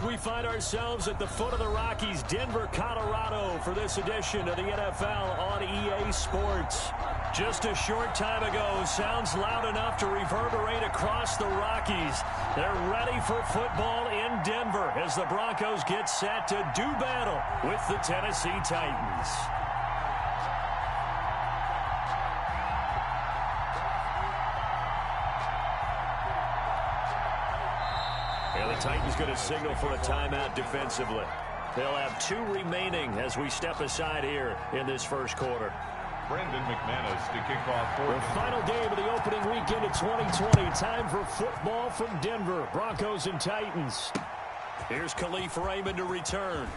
We find ourselves at the foot of the Rockies, Denver, Colorado, for this edition of the NFL on EA Sports. Just a short time ago, sounds loud enough to reverberate across the Rockies. They're ready for football in Denver as the Broncos get set to do battle with the Tennessee Titans. And the Titans going to signal for a timeout defensively. They'll have 2 remaining as we step aside here in this first quarter. Brendan McManus to kick off for the final game of the opening weekend of 2020. Time for football from Denver. Broncos and Titans. Here's Khalif Raymond to return.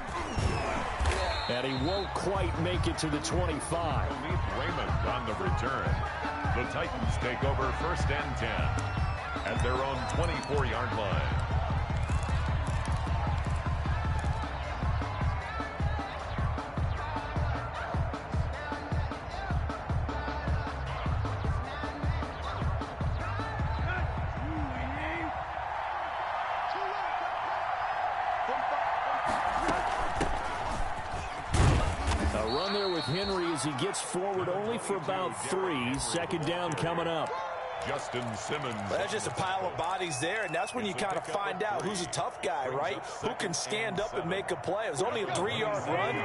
And he won't quite make it to the 25. Khalif Raymond on the return. The Titans take over 1st and 10 at their own 24-yard line. Henry as he gets forward only for about 3. 2nd down coming up. Justin Simmons. Well, that's just a pile of bodies there, and that's when you kind of find out who's a tough guy, right? Who can stand up and make a play. It was only a 3-yard run,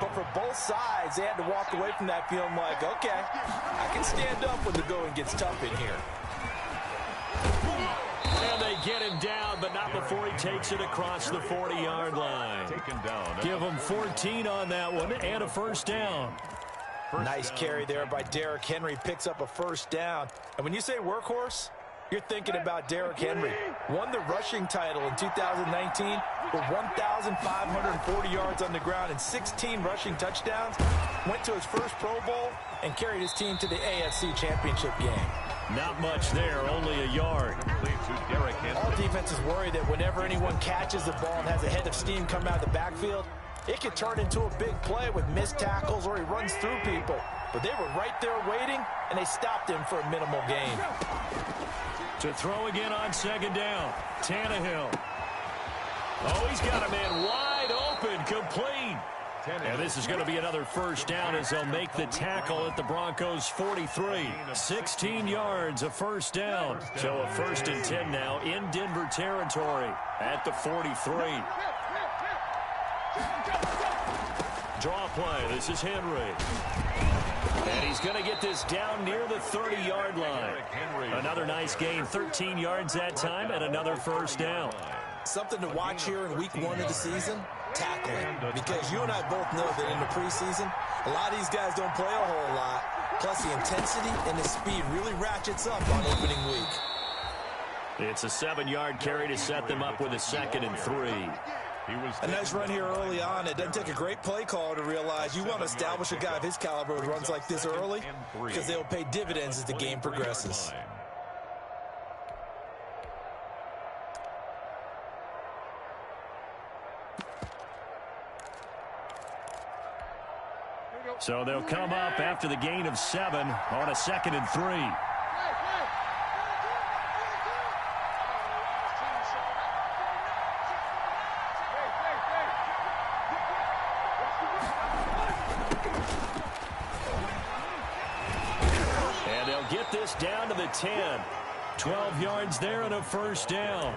but for both sides, they had to walk away from that feeling like, okay, I can stand up when the going gets tough in here. And they get him down, but not before he takes it across the 40-yard line. Taken down. Give him 14 on that one and a 1st down. Nice carry there by Derrick Henry. Picks up a 1st down. And when you say workhorse, you're thinking about Derrick Henry. Won the rushing title in 2019 with 1,540 yards on the ground and 16 rushing touchdowns. Went to his first Pro Bowl and carried his team to the AFC Championship game. Not much there, only a yard. All defenses worry that whenever anyone catches the ball and has a head of steam come out of the backfield, it could turn into a big play with missed tackles or he runs through people. But they were right there waiting, and they stopped him for a minimal gain. To throw again on 2nd down, Tannehill. Oh, he's got a man wide open, complete. And this is going to be another 1st down as they'll make the tackle at the Broncos' 43. 16 yards, a 1st down. So a 1st and 10 now in Denver territory at the 43. Draw play. This is Henry. And he's going to get this down near the 30-yard line. Another nice gain, 13 yards that time, and another 1st down. Something to watch here in week 1 of the season, tackling. Because you and I both know that in the preseason, a lot of these guys don't play a whole lot. Plus the intensity and the speed really ratchets up on opening week. It's a 7-yard carry to set them up with a 2nd and 3. A nice run here early on. It doesn't take a great play call to realize you want to establish a guy of his caliber with runs like this early because they'll pay dividends as the game progresses. So they'll come up after the gain of 7 on a 2nd and 3. And they'll get this down to the 10. 12 yards there and a 1st down.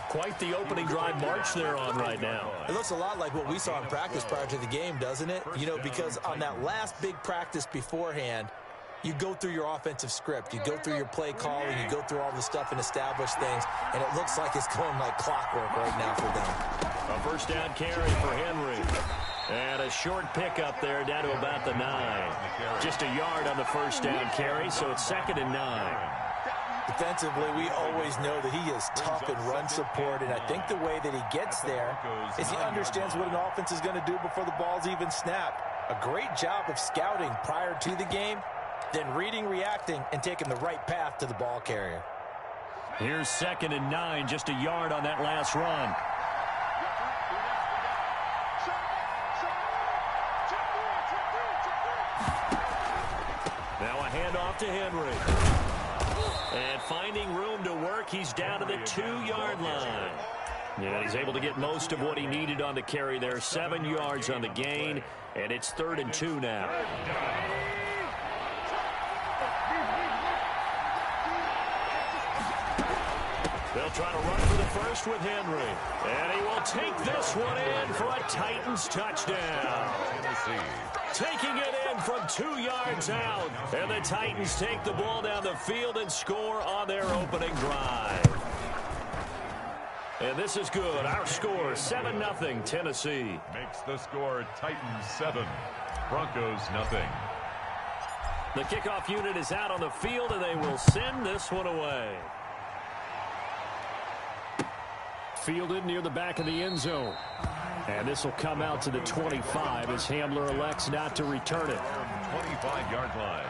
Quite the opening drive march they're on right now. It looks a lot like what we saw in practice prior to the game, doesn't it? You know, because on that last big practice beforehand, you go through your offensive script. You go through your play calling. You go through all the stuff and establish things. And it looks like it's going like clockwork right now for them. A 1st down carry for Henry. And a short pickup there down to about the 9. Just a yard on the 1st down carry, so it's 2nd and 9. Defensively, we always know that he is tough in run support, and I think the way that he gets there is he understands what an offense is going to do before the ball's even snapped. A great job of scouting prior to the game, then reading, reacting, and taking the right path to the ball carrier. Here's 2nd and 9, just a yard on that last run. Now a handoff to Henry. And finding room to work, he's down to the 2-yard line. Yeah, he's able to get most of what he needed on the carry there. 7 yards on the gain, and it's 3rd and 2 now. They'll try to run for the first with Henry. And he will take this one in for a Titans touchdown. Taking it in from 2 yards out. And the Titans take the ball down the field and score on their opening drive. And this is good. Our score, 7-0 Tennessee. Makes the score Titans 7, Broncos 0. The kickoff unit is out on the field, and they will send this one away. Fielded near the back of the end zone. And this will come out to the 25 as Hamler elects not to return it. 25-yard line.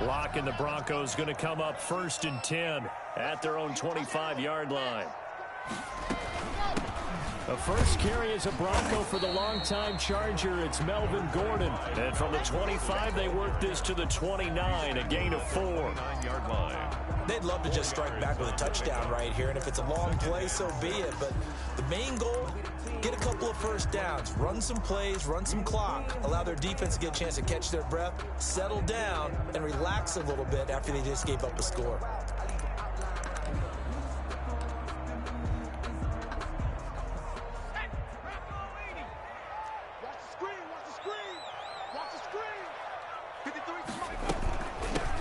Lock and the Broncos going to come up 1st and 10 at their own 25-yard line. The first carry is a Bronco for the longtime Charger. It's Melvin Gordon. And from the 25, they work this to the 29, a gain of 4. 9-yard line. They'd love to just strike back with a touchdown right here, and if it's a long play, so be it. But the main goal, get a couple of first downs, run some plays, run some clock, allow their defense to get a chance to catch their breath, settle down, and relax a little bit after they just gave up a score.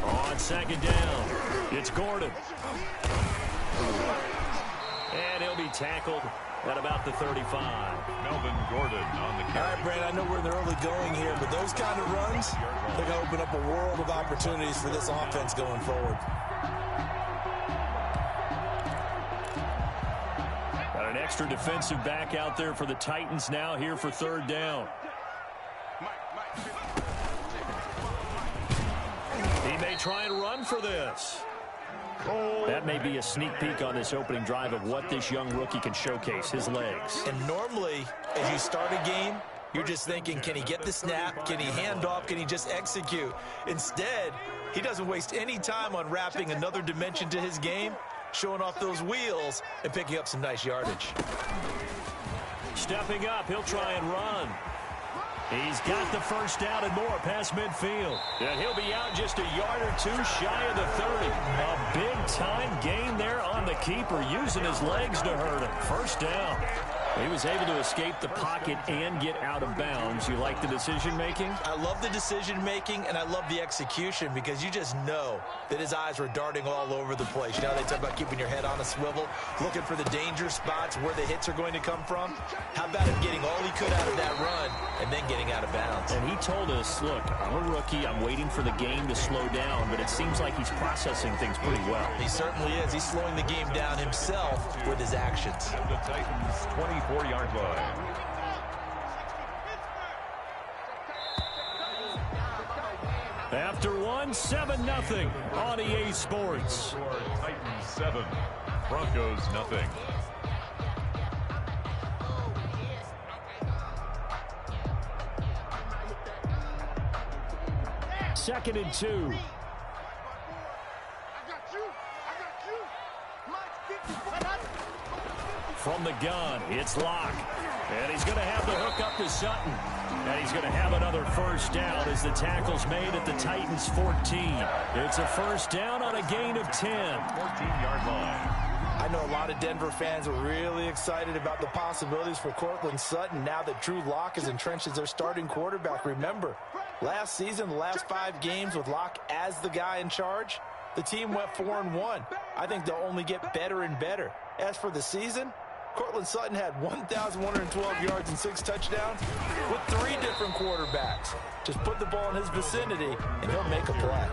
On 2nd down, it's Gordon. And he'll be tackled at about the 35. Melvin Gordon on the carry. All right, Brand, I know we're in the early going here, but those kind of runs, they're going to open up a world of opportunities for this offense going forward. Got an extra defensive back out there for the Titans now here for 3rd down. He may try and run for this. That may be a sneak peek on this opening drive of what this young rookie can showcase, his legs. And normally, as you start a game, you're just thinking, can he get the snap? Can he hand off? Can he just execute? Instead, he doesn't waste any time on wrapping another dimension to his game, showing off those wheels, and picking up some nice yardage. Stepping up, he'll try and run. He's got the first down and more past midfield. And he'll be out just a yard or two shy of the 30. A big-time gain there on the keeper, using his legs to hurt him. First down. He was able to escape the pocket and get out of bounds. You like the decision-making? I love the decision-making, and I love the execution, because you just know that his eyes were darting all over the place. You know, they talk about keeping your head on a swivel, looking for the danger spots, where the hits are going to come from. How about him getting all he could out of that run and then getting out of bounds? And he told us, look, I'm a rookie. I'm waiting for the game to slow down, but it seems like he's processing things pretty well. He certainly is. He's slowing the game down himself with his actions. And the Titans 24-yard line. After one, 7-0 on EA Sports. Titans 7, Broncos 0. Second and 2. From the gun, it's Locke. And he's going to have the hook up to Sutton. And he's going to have another first down as the tackle's made at the Titans' 14. It's a first down on a gain of 10. 14-yard line. I know a lot of Denver fans are really excited about the possibilities for Cortland Sutton now that Drew Lock is entrenched as their starting quarterback. Remember, last season, the last 5 games with Lock as the guy in charge, the team went 4-1. I think they'll only get better and better. As for the season, Cortland Sutton had 1,112 yards and 6 touchdowns with 3 different quarterbacks. Just put the ball in his vicinity, and he'll make a play.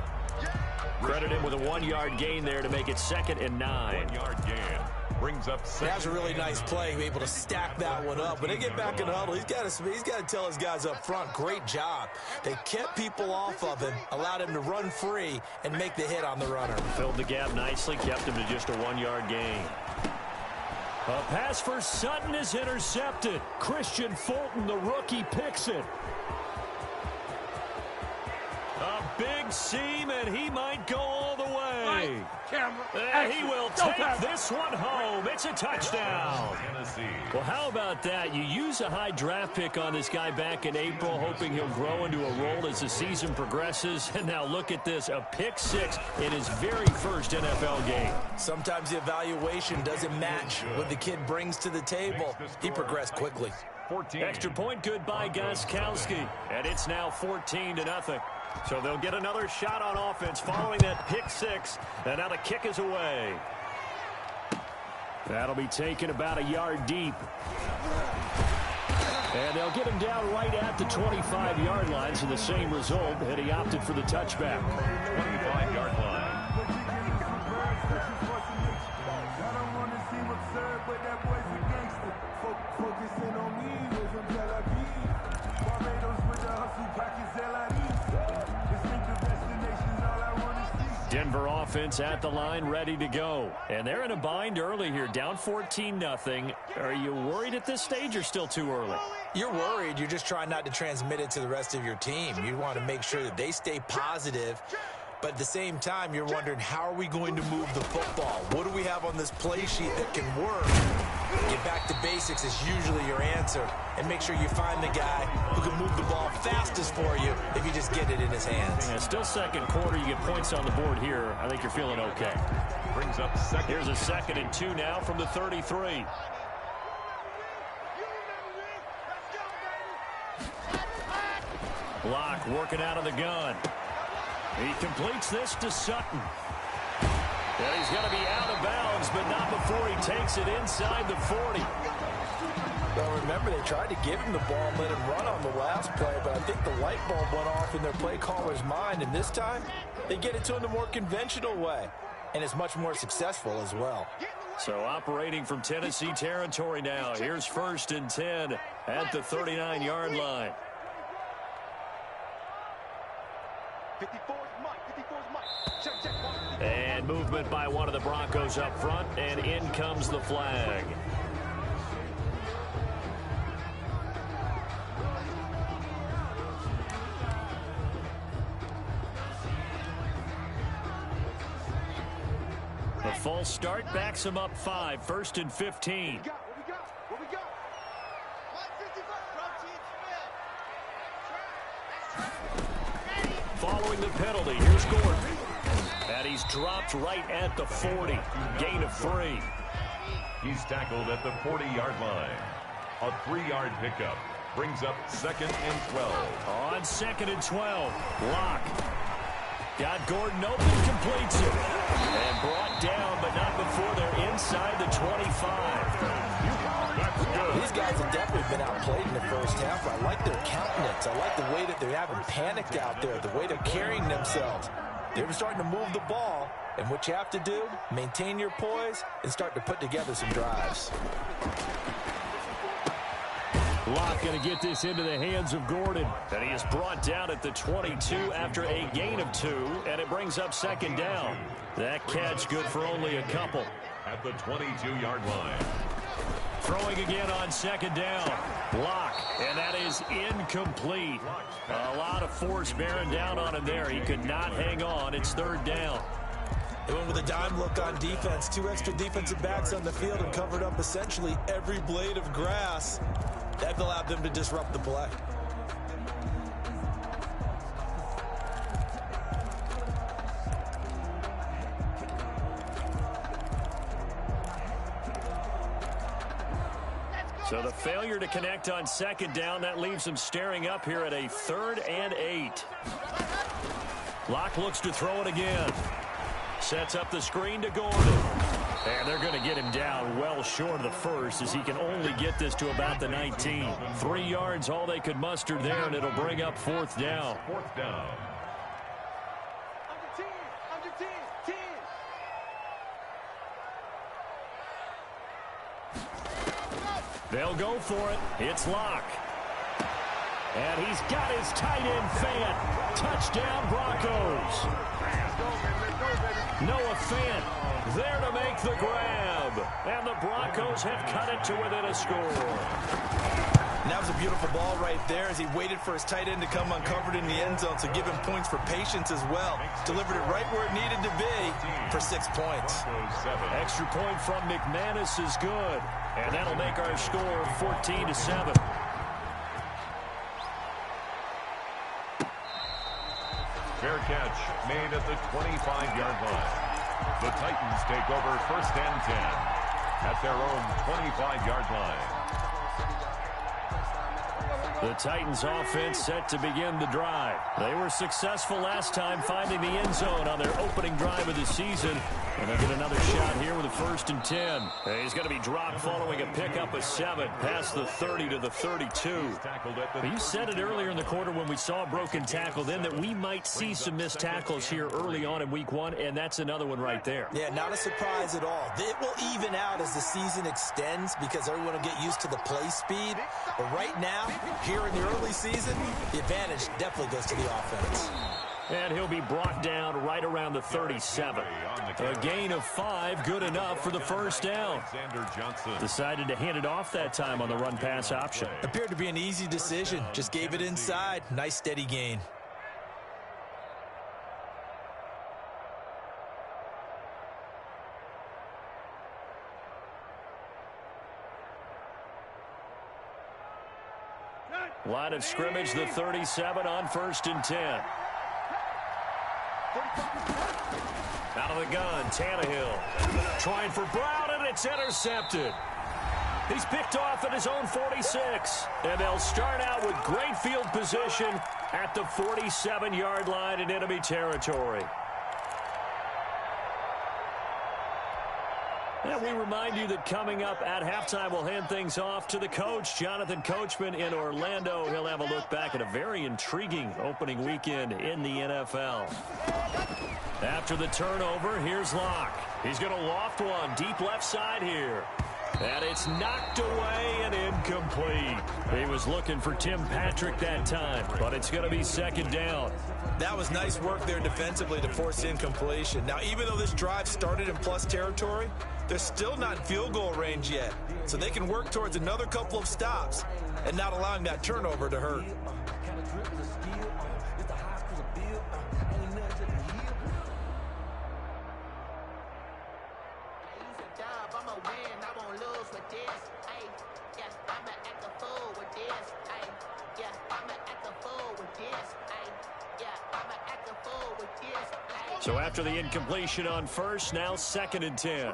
Credit him with a 1-yard gain there to make it 2nd and 9. 1-yard gain. Brings up That's a really nice play, able to stack that one up. When they get back in the huddle, he's got to tell his guys up front, great job. They kept people off of him, allowed him to run free and make the hit on the runner. Filled the gap nicely, kept him to just a 1-yard gain. A pass for Sutton is intercepted. Christian Fulton, the rookie, picks it. A big seam, and he might go all the way. He will take this one home. It's a touchdown. Well, how about that? You use a high draft pick on this guy back in April, hoping he'll grow into a role as the season progresses. And now look at this, a pick six in his very first NFL game. Sometimes the evaluation doesn't match what the kid brings to the table. He progressed quickly. 14. Extra point, good by Gostkowski. And it's now 14-0. So they'll get another shot on offense following that pick six. And now the kick is away. That'll be taken about a yard deep. And they'll get him down right at the 25-yard line. So the same result, and he opted for the touchback. 25-yard line. Denver offense at the line, ready to go. And they're in a bind early here, down 14-0. Are you worried at this stage or still too early? You're worried. You're just trying not to transmit it to the rest of your team. You want to make sure that they stay positive. But at the same time, you're wondering, how are we going to move the football? What do we have on this play sheet that can work? Get back to basics is usually your answer. And make sure you find the guy who can move the ball fastest for you if you just get it in his hands. Yeah, still second quarter. You get points on the board here. I think you're feeling okay. Brings up second. Here's a 2nd and 2 now from the 33. Block working out of the gun. He completes this to Sutton. And he's going to be out of bounds, but not before he takes it inside the 40. Well, remember, they tried to give him the ball and let him run on the last play, but I think the light bulb went off in their play caller's mind, and this time they get it to him the more conventional way, and it's much more successful as well. So operating from Tennessee territory now. Here's 1st and 10 at the 39-yard line. 54's Mike. Check. And movement by one of the Broncos up front, and in comes the flag. The false start backs him up 5, 1st and 15. What we got? 155. Following the penalty, here's Gordon. And he's dropped right at the 40. Gain of 3. He's tackled at the 40-yard line. A 3-yard pickup brings up 2nd and 12. On 2nd and 12, Locke. Got Gordon open, completes it. And brought down, but not before they're inside the 25. These guys have definitely been outplayed in the first half. I like their countenance. I like the way that they haven't panicked out there, the way they're carrying themselves. They're starting to move the ball, and what you have to do, maintain your poise and start to put together some drives. Locke going to get this into the hands of Gordon. And he is brought down at the 22 after a gain of 2, and it brings up 2nd down. That catch good for only a couple. At the 22-yard line. Throwing again on 2nd down. Locke, and that is incomplete. A lot of force bearing down on him there. He could not hang on. It's 3rd down. They went with a dime look on defense. 2 extra defensive backs on the field and covered up essentially every blade of grass. That allowed them to disrupt the play. So the failure to connect on 2nd down, that leaves them staring up here at a 3rd and 8. Locke looks to throw it again. Sets up the screen to Gordon. And they're going to get him down well short of the first, as he can only get this to about the 19. 3 yards, all they could muster there, and it'll bring up 4th down. 4th down. Under 10. They'll go for it. It's Locke. And he's got his tight end Fant. Touchdown, Broncos. Noah Fant there to make the grab. And the Broncos have cut it to within a score. And that was a beautiful ball right there as he waited for his tight end to come uncovered in the end zone, so give him points for patience as well. Delivered it right where it needed to be for 6 points. Extra point from McManus is good. And that'll make our score 14-7. Fair catch made at the 25-yard line. The Titans take over 1st and 10 at their own 25-yard line. The Titans offense set to begin the drive. They were successful last time finding the end zone on their opening drive of the season. And they'll get another shot here with a 1st and 10. He's going to be dropped following a pickup of 7 past the 30 to the 32. You said it earlier in the quarter when we saw a broken tackle then that we might see some missed tackles here early on in week 1, and that's another one right there. Yeah, not a surprise at all. It will even out as the season extends because everyone will get used to the play speed. But right now, here in the early season, the advantage definitely goes to the offense. And he'll be brought down right around the 37. A gain of 5, good enough for the 1st down. Decided to hand it off that time on the run-pass option. Appeared to be an easy decision. Just gave it inside. Nice steady gain. Line of scrimmage, the 37 on 1st and 10. Out of the gun, Tannehill. Trying for Brown, and it's intercepted. He's picked off at his own 46. And they'll start out with great field position at the 47-yard line in enemy territory. And we remind you that coming up at halftime, we'll hand things off to the coach, Jonathan Coachman in Orlando. He'll have a look back at a very intriguing opening weekend in the NFL. After the turnover, here's Locke. He's going to loft one deep left side here. And it's knocked away and incomplete. He was looking for Tim Patrick that time, but it's going to be 2nd down. That was nice work there defensively to force incompletion. Now, even though this drive started in plus territory, they're still not in field goal range yet. So they can work towards another couple of stops and not allowing that turnover to hurt. So after the incompletion on 1st, now 2nd and 10.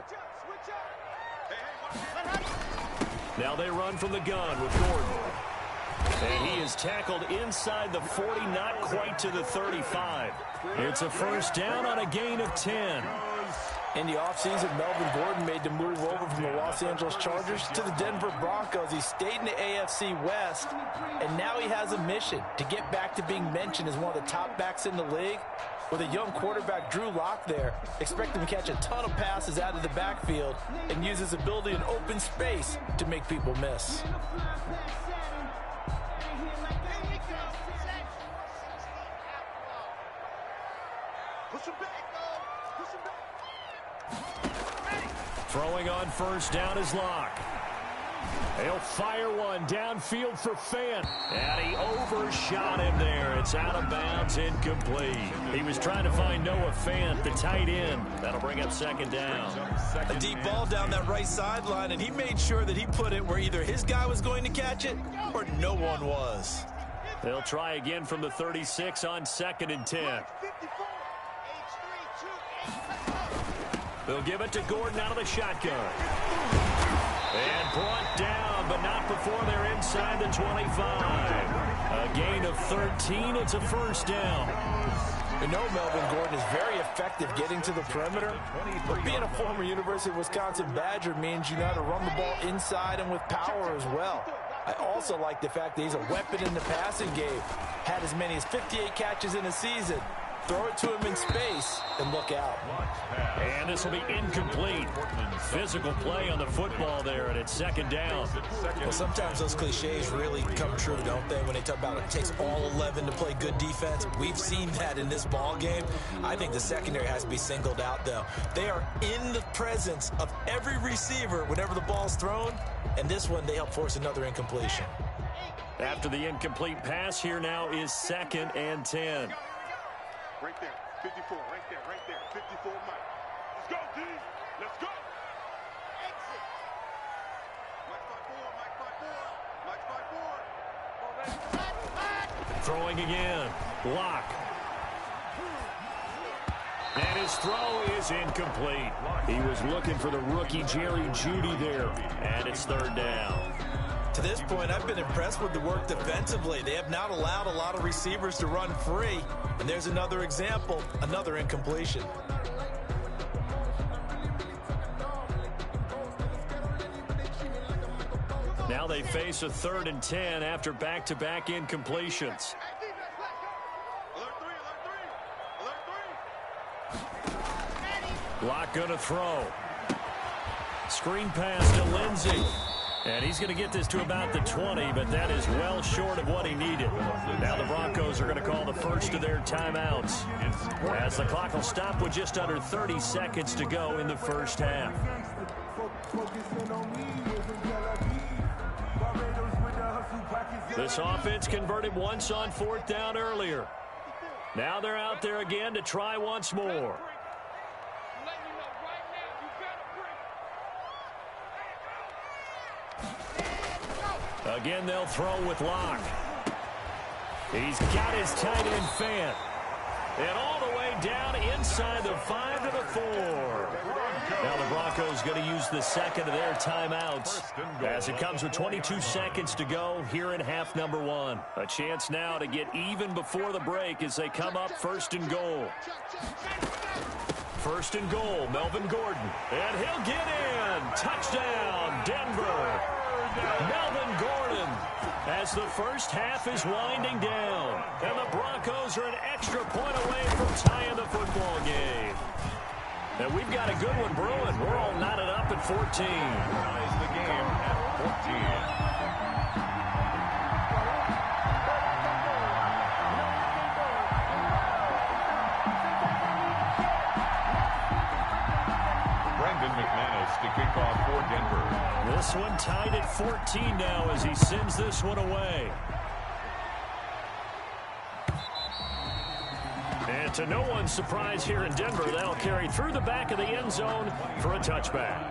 Now they run from the gun with Gordon. And he is tackled inside the 40, not quite to the 35. It's a 1st down on a gain of 10. In the offseason, Melvin Gordon made the move over from the Los Angeles Chargers to the Denver Broncos. He stayed in the AFC West, and now he has a mission to get back to being mentioned as one of the top backs in the league. With a young quarterback, Drew Lock there, expect him to catch a ton of passes out of the backfield and use his ability in open space to make people miss. Throwing on 1st down is Locke. He'll fire one downfield for Fant. And he overshot him there. It's out of bounds, incomplete. He was trying to find Noah Fant, the tight end. That'll bring up 2nd down. A deep ball down that right sideline, and he made sure that he put it where either his guy was going to catch it or no one was. They'll try again from the 36 on 2nd and 10. They'll give it to Gordon out of the shotgun. And brought down, but not before they're inside the 25. A gain of 13. It's a 1st down. You know Melvin Gordon is very effective getting to the perimeter. But being a former University of Wisconsin Badger means you know how to run the ball inside and with power as well. I also like the fact that he's a weapon in the passing game. Had as many as 58 catches in a season throw it to him in space and look out. And this will be incomplete. Physical play on the football there, and it's second down. Well, sometimes those cliches really come true, don't they? When they talk about it takes all 11 to play good defense. We've seen that in this ball game. I think the secondary has to be singled out, though. They are in the presence of every receiver whenever the ball's thrown, and this one, they help force another incompletion. After the incomplete pass, here now is 2nd and 10. Right there, 54, right there, 54, Mike. Let's go, D. Let's go. Exit. Mike 5-4, Mike 5-4. Throwing again. Lock. And his throw is incomplete. He was looking for the rookie Jerry Jeudy there. And it's 3rd down. To this point, I've been impressed with the work defensively. They have not allowed a lot of receivers to run free. And there's another example, another incompletion. Now they face a 3rd and 10 after back-to-back incompletions. Lock gonna throw. Screen pass to Lindsey. And he's going to get this to about the 20, but that is well short of what he needed. Now the Broncos are going to call the first of their timeouts, as the clock will stop with just under 30 seconds to go in the first half. This offense converted once on 4th down earlier. Now they're out there again to try once more. Again, they'll throw with Lock. He's got his tight end fan. And all the way down inside the 5 to the 4. Now the Broncos going to use the 2nd of their timeouts as it comes with 22 seconds to go here in half number 1. A chance now to get even before the break as they come up 1st and goal. 1st and goal, Melvin Gordon. And he'll get in. Touchdown, Denver. Melvin Gordon, as the first half is winding down. And the Broncos are an extra point away from tying the football game. And we've got a good one brewing. We're all knotted up at 14. Ties the game at 14. To kick off for Denver. This one tied at 14 now as he sends this one away. And to no one's surprise here in Denver, that'll carry through the back of the end zone for a touchback.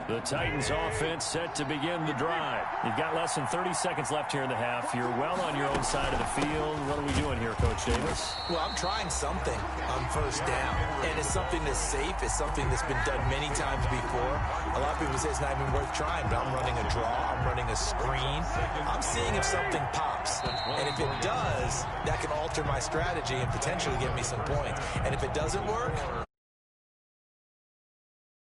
The Titans offense set to begin the drive. You've got less than 30 seconds left here in the half. You're well on your own side of the field. What are we doing here, Coach Davis? Well, I'm trying something on 1st down. And it's something that's safe. It's something that's been done many times before. A lot of people say it's not even worth trying, but I'm running a draw. I'm running a screen. I'm seeing if something pops. And if it does, that can alter my strategy and potentially get me some points. And if it doesn't work,